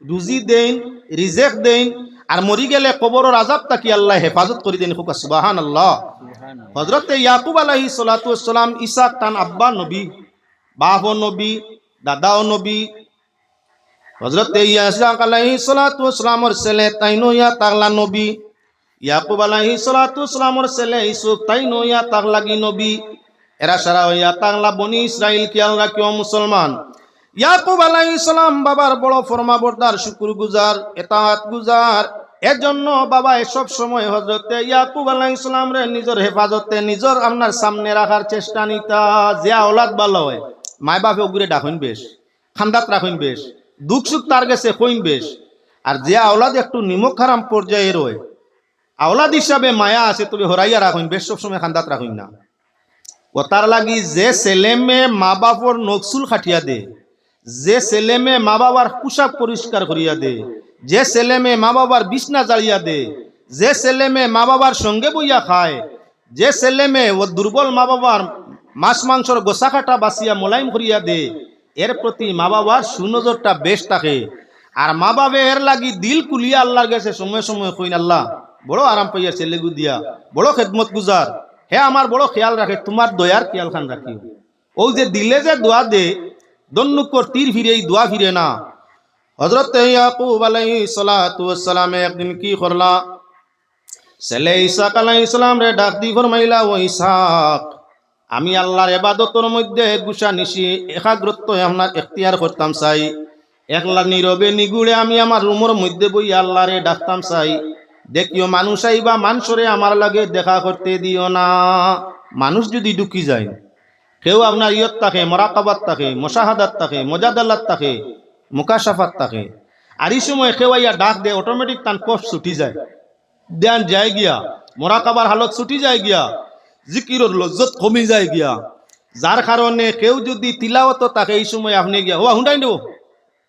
রুজি দেন, রিজেক দেন, আর মরি গেলে কবরের আযাব তাকি আল্লাহ হেফাজত করে দেন। হুকা সুবহানাল্লাহ। হযরত ইয়াকুব আলাইহিস সালাতু ওয়াস সালাম ইসাক তান আব্বা নবী, বাপও নবী, দাদাও নবী। হযরত ইসাক আলাইহিস সালাতু ওয়াস সালামর ছেলে তাইনো ইয়া তাগলা নবী। ইয়াকুব আলাইহিস সালাতু ওয়াস সালামর ছেলে ইউসুফ তাইনো ইয়া তাগলাগি নবী। এরা সারা ইয়া তাগলা বনি ইসরাইল খেয়াল রাখিও মুসলমান। ইয়াকুব আলাইহিস সালাম বাবার বড় ফরমাবরদার, শুকরগুজার, ইতাআত গুজার। এর জন্য বাবা সব সময় হযরত ইয়াকুব আলাইহিস সালাম রে নিজের হেফাজতে, নিজের আপনার সামনে রাখার চেষ্টা নিতা। যে আওলাদ ভালো হয়, মাই বাপে ওগুরে ডাকইন বেশ, খান্দাত রাখইন বেশ, দুঃখ সুখ তার গেছে কইন বেশ। আর যে আওলাদ একটু নিমক হারাম পর্যায়ে রয়, আওলাদ হিসাবে মায়া আছে, তবে হরাইয়া রাখইন বেশ, সবসময় খান্দাত রাখইন না। ও তার লাগি যে ছেলে মেয়ে মা বাপর নকসুল খাটিয়া দে, যে ছেলে মেয়ে মা বাবার পোশাক পরিষ্কার করিয়া দে, যে ছেলে মেয়ে মা বাবার বিছনা জ্বালিয়া দে, যে ছেলে মেয়ে মা বাবার সঙ্গে বইয়া খায়, যে ছেলে মেয়ে ও দুর্বল মা বাবার মাছ মাংসর গোসা কাটা বাসিয়া মোলাইম করিয়া দে, এর প্রতি মা বাবার সুনজরটা বেশ থাকে। আর মা বাবা এর লাগি দিল কুলিয়া আল্লাহর কাছে সময় সময় কইন, আল্লাহ বড় আরাম পাইয়া ছেলে গুদিয়া, বড় খেদমত গুজার, হে আমার বড় খেয়াল রাখে, তোমার দয়ার খেয়াল খান রাখি। ও যে দিলে যে দোয়া দে, দন্নুকর তীর ফিরে, এই দোয়া ফিরে না। হযরত ইয়াকুব আলাইহিস সালাতু ওয়াস সালাম একদিন কি করলা, ছেলে ইসাক আলাইহিস সালাম রে ডাক দি ফরমাইলা, ও ইসাক, আমি আল্লাহর ইবাদতের মধ্যে গুছা নিশি একাগ্রত আপনার এখতিয়ার করতাম চাই, একলা নীরবে নিগুড়ে আমি আমার রুমের মধ্যে বই আল্লাহরে ডাকতাম চাই। দেখিও মানুষ আইবা, মানুষরে আমার লাগে দেখা করতে দিও না। মানুষ যদি ঢুকি যায়, কেউ আপনার ইয়ত থাকে, মরাকাবাত থাকে, মশাহাদাত থাকে, মজাদাল্লাত থাকে, মুকাশাফাত থাকে, আর এই সময় কেউ আইয়া ডাক দে, অটোমেটিক তান কফ ছুটি যায়, ধ্যান যায় গিয়া, মরাকাবার হালত ছুটি যায় গিয়া, জিকিরর লজ্জত কমি যায় গিয়া। যার কারণে কেউ যদি তিলাওয়াত থাকে এই সময় আপনি গিয়া ও হুন্ডাই নেব,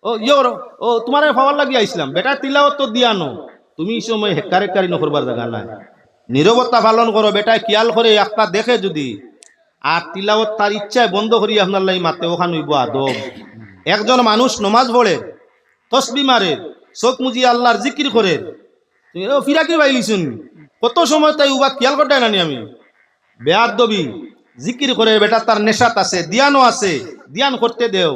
ও ইয়র, ও তোমার পাওয়ার লাগিয়া আইসলাম, বেটা তিলাওয়াত দিয়ানো, তুমি এই সময় হেকারেকারি নকরবার জায়গা নাই, নীরবতা পালন করো, বেটায় খেয়াল করে একটা দেখে যদি, আর তিলাওয়াত তার ইচ্ছায় বন্ধ করি আপনার লাই মাতে, ওখানে হইব আদব। একজন মানুষ নমাজ পড়ে, তসবি মারে, চোখ মুজি আল্লাহর জিকির করে, ও ফিরাকি বাইলিছুন, কত সময় তাই উবা খেয়াল করতে নানি আমি, বেয়াদবি জিকির করে, বেটা তার নেশাত আছে, দিয়ানো আছে, দিয়ান করতে দেও,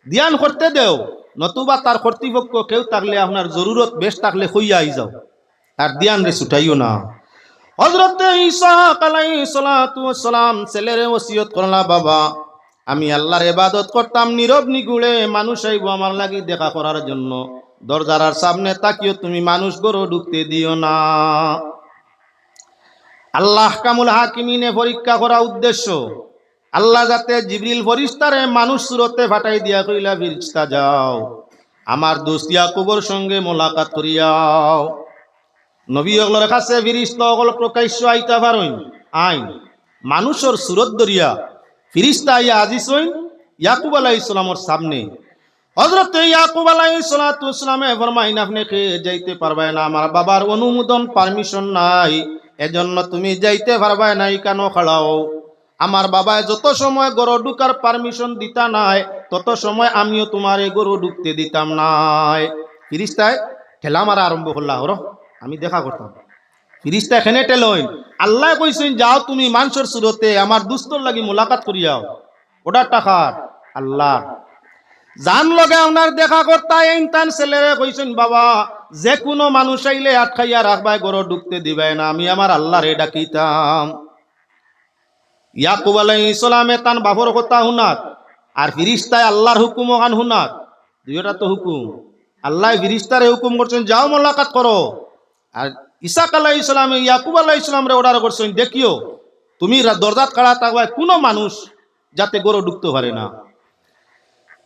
দিয়ান করতে দেও, নতুবা তার কর্তৃপক্ষ কেউ থাকলে আপনার জরুরত বেশ থাকলে হইয়া আই যাও, তার দিয়ান রে ছুটাইও না। হযরত ইসহাক আলাইহিস সালাতু ওয়াস সালাম ছেলেরে ওসিয়ত করলা, বাবা আমি আল্লাহর ইবাদত করতাম নীরব নিগুড়ে, মানুষ আইব আমার লাগি দেখা করার জন্য, দরজার সামনে তাকিও তুমি মানুষ গরো ঢুকতে দিও না। আল্লাহ কামুল হাকিমিনে পরীক্ষা করা উদ্দেশ্য, আল্লাহ যাতে জিবরিল ফেরেশতারে মানুষ সুরতে ফাটাই দিয়া কইলা, ফেরেশতা যাও আমার দোস্ত ইয়াকুবের সঙ্গে মোলাকাত করিয়াও। নবী ওগুলোর কাছে ফিরিস্তা ওগুলো প্রকাশ্য আইতা পারইন, আইন মানুষের সুরত দরিয়া ফিরিস্তা আইয়া আজিস হইন ইয়াকুব আলাইহিস সালামের সামনে। হযরত ইয়াকুব আলাইহিস সালাতু ওয়াস সালামে ফরমাইন, আপনি কে যাইতে পারবে না, আমার বাবার অনুমোদন পারমিশন নাই, এজন্য তুমি যাইতে পারবে নাই, কেন খাড়াও, আমার বাবায় যত সময় গরু ঢুকার পারমিশন দিতা নাই, তত সময় আমিও তোমার এই গরু ঢুকতে দিতাম নাই। ফিরিস্তায় ঠেলা মারা আরম্ভ করলা, হর আমি দেখা করতাম, ফিরিস্তা এখানে টেলইন, আল্লাহ কইছেন যাও তুমি মানুষের সুরতে আমার দুস্তর লাগি মোলাকাত করিয়াও, ওটার টাকার আল্লাহ জান লগে আপনার দেখা করতা, তান ছেলেরে কইছেন, বাবা যে কোনো মানুষ আইলে আটকাইয়া রাখবাই, গরু ঢুকতে দিবে না, আমি আমার আল্লাহরে ডাকিতাম। ইয়াকুব আলাইহিস সালামে তান বাপর কথা শুনাত, আর ফিরিস্তায় আল্লাহর হুকুম ওখান শুনাত, দুইটা তো হুকুম, আল্লাহ ফিরিস্তারে হুকুম করছেন যাও মোলাকাত করো, আর ইসাক আলাইহিস সালামে ইয়াকুব আলাইহিস সালামরে অর্ডার করছেন, দেখিও তুমি দরজাত খাড়া থাকবা, কোনো মানুষ যাতে গরু ঢুকতে পারে না।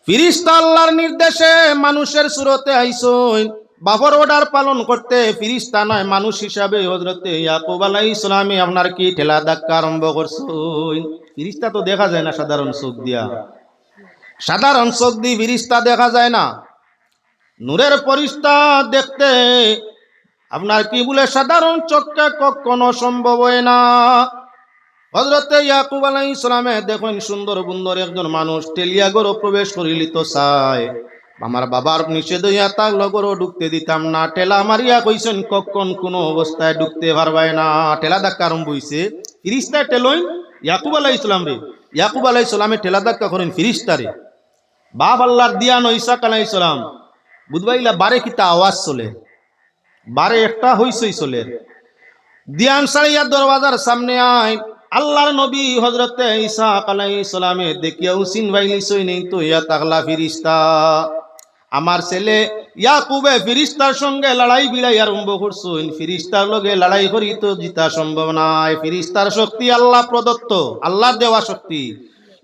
ফিরিস্তা আল্লাহর নির্দেশে মানুষের সুরতে আইসইন, বাপর অর্ডার পালন করতে, ফিরিস্তা নয় মানুষ হিসাবে হযরত ইয়াকুব আলাইহিস সালামে আপনার কি ঠেলা ধাক্কা আরম্ভ করছেন। ফিরিস্তা তো দেখা যায় না সাধারণ চোখ দিয়া, সাধারণ চোখ দিয়ে ফিরিস্তা দেখা যায় না, নূরের ফেরেশতা দেখতে আপনার কি বলে সাধারণ চোখে কখনো সম্ভব হয় না। হযরত ইয়াকুব আলাইহিস সালামে দেখুন সুন্দর সুন্দর একজন মানুষ টেলিয়া গরো প্রবেশ করিলি তো চায়, আমার বাবার নিষেধ হইয়া থাকলো গরো ঢুকতে দিতাম না, টেলা মারিয়া কইছেন কখন কোনো অবস্থায় ঢুকতে পারবাই না, টেলা ধাক্কা আরম্ভ হইছে, ফিরিস্তায় টেলইন ইয়াকুব আলাইহিস সালাম রে, ইয়াকুব আলাইহিস সালামে টেলা ধাক্কা করেন ফিরিস্তারে, বাপ আল্লাহর দিয়ানো ইসাক আলাইহিস সালাম বুধবাইলা বারে কিতা আওয়াজ চলে, বারে একটা হইসই চলে, দিয়ান সারিয়া দরওয়াজার সামনে আয়, আল্লাহর নবী হযরত ইসাক আলাইহিস সালামে দেখিয়াও চিনবাইলিছই নেই তো ইয়া তাগলা ফিরিস্তা, আমার ছেলে ইয়াকুবে ফিরিস্তার সঙ্গে লড়াই বিড়াই আরম্ভ করছেন, ফিরিস্তার লগে লড়াই করি তো জিতা সম্ভব নয়, ফিরিস্তার শক্তি আল্লাহ প্রদত্ত, আল্লাহর দেওয়া শক্তি,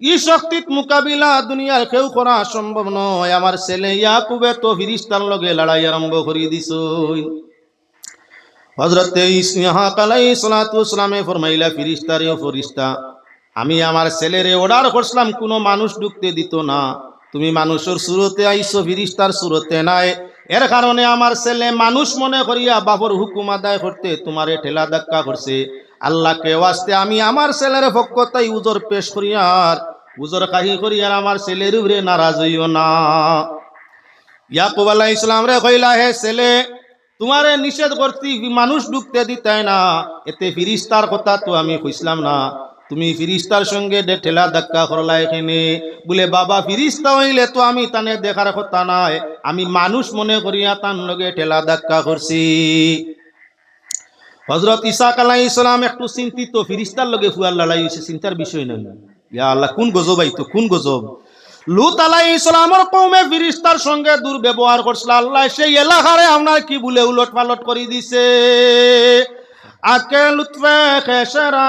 এই শক্তির মোকাবিলা দুনিয়ার কেউ করা সম্ভব নয়, আমার ছেলে ইয়াকুবে তো ফিরিস্তার লগে লড়াই আরম্ভ করি দিছই। হযরত ইসহাক আলাইহিস সালাতু ওয়াস সালামে ফরমাইলা, ফিরিস্তারে ও ফেরেশতা, আমি আমার ছেলেরে অর্ডার করছিলাম কোনো মানুষ ঢুকতে দিত না, তুমি মানুষের সুরতে আইছো, ফিরিস্তার সুরতে নাই, এর কারণে আমার ছেলে মানুষ মনে করিয়া বাপর হুকুম আদায় করতে তোমারে ঠেলা ধাক্কা করছে, আল্লাহকে ওয়াস্তে আমি আমার ছেলের পক্ষতাই উজর পেশ করিয়ার উজর কাহি করিয়ার আমার ছেলের উপরে নারাজ হইও না। ইয়াকুব আলাইহিস সালাম রে কইলা, হে ছেলে তোমারে নিষেধ করতি মানুষ ঢুকতে দিতাই না, এতে ফিরিস্তার কথা তো আমি কইছিলাম না, তুমি ফিরিস্তার সঙ্গে ঠেলা ধাক্কা করলা এখানে, বলে বাবা ফিরিস্তা হইলে তো আমি তানে দেখার কথা নাই, আমি মানুষ মনে করিয়া তার লগে ঠেলা ধাক্কা করছি। হযরত ইসাক আলাইহিস সালাম একটু চিন্তিত, ফেরেশতার লগে ফুয়ার লড়াই হইছে, চিন্তার বিষয় নয়। ইয়া আল্লাহ, কোন গজব আইতো, কোন গজব। লূত আলাইহিস সালামের কওমে ফেরেশতার সঙ্গে দুর্ব্যবহার করছিল, আল্লাহ সেই এলাকারে আপনার কি বলে উলট পালট করে দিছে। আকে লুৎফে খেসরা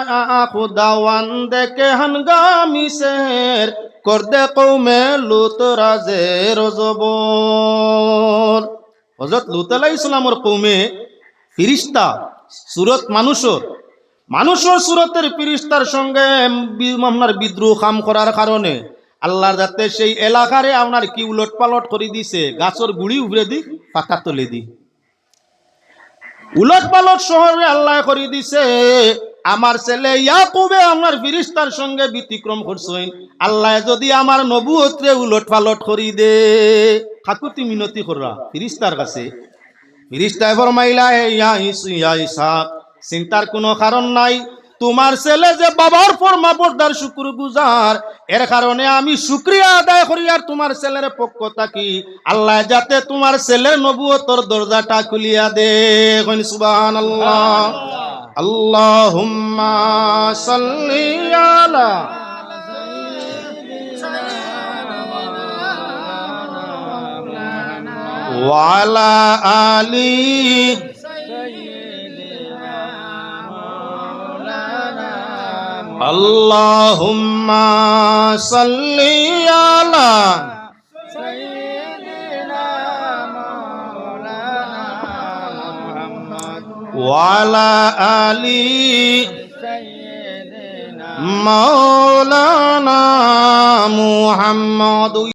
খুদাওয়ান দেখে হানগামি সের করদে কওমে লূত রাজে রজবর। হযরত লূত আলাইহিস সালামের কওমে ফেরেশতা সুরত মানুষের সুরতের ফেরেশতার সঙ্গে আপনার বিদ্রোহ কাম করার কারণে আল্লাহর যাতে সেই এলাকারে আপনার কি উলট পালট করে দিছে, গাছের গুড়ি উপরে দি পাতা তলে দি উলট পালট শহরে আল্লাহ করে দিছে। আমার ছেলে ইয়াকুবে আমার ফেরেশতার সঙ্গে ব্যতিক্রম করছেন, আল্লাহ যদি আমার নবুয়তরে উলট পালট করি দে, কাকুতি মিনতি করা ফেরেশতার কাছে। ফেরেশতায় ফরমাইলা, ইয়া ইসহাক, চিন্তার কোনো কারণ নাই, তোমার ছেলে যে বাবার ফরমাবরদার শুকরগুজার, এর কারণে আমি শুকরিয়া আদায় করি আর তোমার ছেলের পক্ষ থাকি আল্লাহ যাতে তোমার ছেলের নবুয়তর দরজাটা খুলিয়া দে। সুবহানাল্লাহ। আল্লাহুম্মা সাল্লি আলা ওয়া আলা আলি আল্লাহুম্মা সাল্লি আলা ওয়া আলা আলি মাওলানা মুহাম্মদ।